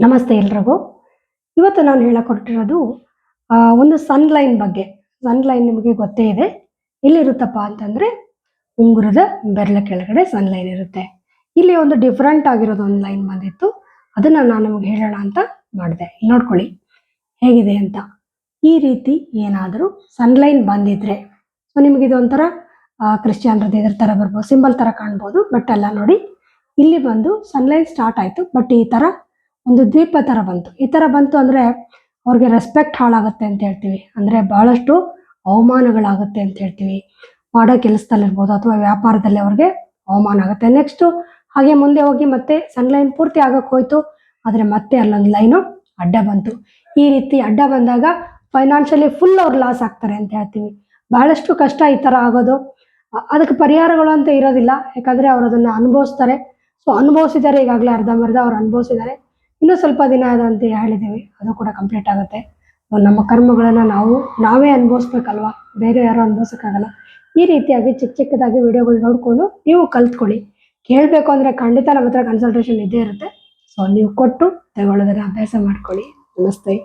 ನಮಸ್ತೆ ಎಲ್ರಿಗೂ. ಇವತ್ತು ನಾನು ಹೇಳಕೊಟ್ಟಿರೋದು ಒಂದು ಸನ್‌ಲೈನ್ ಬಗ್ಗೆ. ಸನ್‌ಲೈನ್ ನಿಮಗೆ ಗೊತ್ತೇ ಇದೆ. ಎಲ್ಲಿರುತ್ತಪ್ಪ ಅಂತಂದ್ರೆ ಉಂಗುರದ ಬೆರಳ ಕೆಳಗಡೆ ಸನ್‌ಲೈನ್ ಇರುತ್ತೆ. ಇಲ್ಲಿ ಒಂದು ಡಿಫರೆಂಟ್ ಆಗಿರೋದು ಒಂದು ಲೈನ್ ಬಂದಿತ್ತು. ಅದನ್ನ ನಾನು ನಿಮಗೆ ಹೇಳೋಣ ಅಂತ ಮಾಡಿದೆ. ನೋಡ್ಕೊಳ್ಳಿ ಹೇಗಿದೆ ಅಂತ. ಈ ರೀತಿ ಏನಾದರೂ ಸನ್‌ಲೈನ್ ಬಂದಿದ್ರೆ ಸೊ ನಿಮಗೆ ಇದು ಒಂಥರ ಕ್ರಿಶ್ಚಿಯನ್ರದ್ದು ಇದ್ರ ಥರ ಬರ್ಬೋದು, ಸಿಂಬಲ್ ಥರ ಕಾಣ್ಬೋದು. ಬಟ್ ಅಲ್ಲ ನೋಡಿ, ಇಲ್ಲಿ ಬಂದು ಸನ್‌ಲೈನ್ ಸ್ಟಾರ್ಟ್ ಆಯಿತು. ಬಟ್ ಈ ಥರ ಒಂದು ದ್ವೀಪ ಥರ ಬಂತು. ಈ ಥರ ಬಂತು ಅಂದರೆ ಅವ್ರಿಗೆ ರೆಸ್ಪೆಕ್ಟ್ ಹಾಳಾಗುತ್ತೆ ಅಂತ ಹೇಳ್ತೀವಿ. ಅಂದರೆ ಭಾಳಷ್ಟು ಅವಮಾನಗಳಾಗುತ್ತೆ ಅಂತ ಹೇಳ್ತೀವಿ. ಮಾಡೋ ಕೆಲಸದಲ್ಲಿರ್ಬೋದು ಅಥವಾ ವ್ಯಾಪಾರದಲ್ಲಿ ಅವ್ರಿಗೆ ಅವಮಾನ ಆಗುತ್ತೆ. ನೆಕ್ಸ್ಟು ಹಾಗೆ ಮುಂದೆ ಹೋಗಿ ಮತ್ತೆ ಸನ್‌ಲೈನ್ ಪೂರ್ತಿ ಆಗಕ್ಕೆ ಹೋಯ್ತು. ಆದರೆ ಮತ್ತೆ ಅಲ್ಲೊಂದು ಲೈನು ಅಡ್ಡ ಬಂತು. ಈ ರೀತಿ ಅಡ್ಡ ಬಂದಾಗ ಫೈನಾನ್ಷಿಯಲಿ ಫುಲ್ ಅವ್ರು ಲಾಸ್ ಆಗ್ತಾರೆ ಅಂತ ಹೇಳ್ತೀವಿ. ಬಹಳಷ್ಟು ಕಷ್ಟ ಈ ಥರ ಆಗೋದು. ಅದಕ್ಕೆ ಪರಿಹಾರಗಳು ಅಂತ ಇರೋದಿಲ್ಲ. ಯಾಕಂದರೆ ಅವ್ರು ಅದನ್ನು ಅನುಭವಿಸ್ತಾರೆ. ಸೊ ಅನುಭವಿಸಿದ್ದಾರೆ, ಈಗಾಗಲೇ ಅರ್ಧಂಬರ್ಧ ಅವ್ರು ಅನುಭವಿಸಿದ್ದಾರೆ. ಇನ್ನೂ ಸ್ವಲ್ಪ ದಿನ ಇದೆ ಅಂತ ಹೇಳಿದ್ದೀವಿ, ಅದು ಕೂಡ ಕಂಪ್ಲೀಟ್ ಆಗುತ್ತೆ. ನಮ್ಮ ಕರ್ಮಗಳನ್ನು ನಾವೇ ಅನುಭವಿಸ್ಬೇಕಲ್ವಾ, ಬೇರೆ ಯಾರು ಅನುಭವಿಸೋಕ್ಕಾಗಲ್ಲ. ಈ ರೀತಿಯಾಗಿ ಚಿಕ್ಕ ಚಿಕ್ಕದಾಗಿ ವಿಡಿಯೋಗಳು ನೋಡಿಕೊಂಡು ನೀವು ಕಲ್ತ್ಕೊಳ್ಳಿ. ಕೇಳಬೇಕು ಅಂದರೆ ಖಂಡಿತ ನಮ್ಮ ಹತ್ರ ಕನ್ಸಲ್ಟೇಷನ್ ಇದ್ದೇ ಇರುತ್ತೆ. ಸೊ ನೀವು ಕೊಟ್ಟು ತಗೊಳ್ಳೋದನ್ನು ಅಭ್ಯಾಸ ಮಾಡ್ಕೊಳ್ಳಿ. ನಮಸ್ತೆ.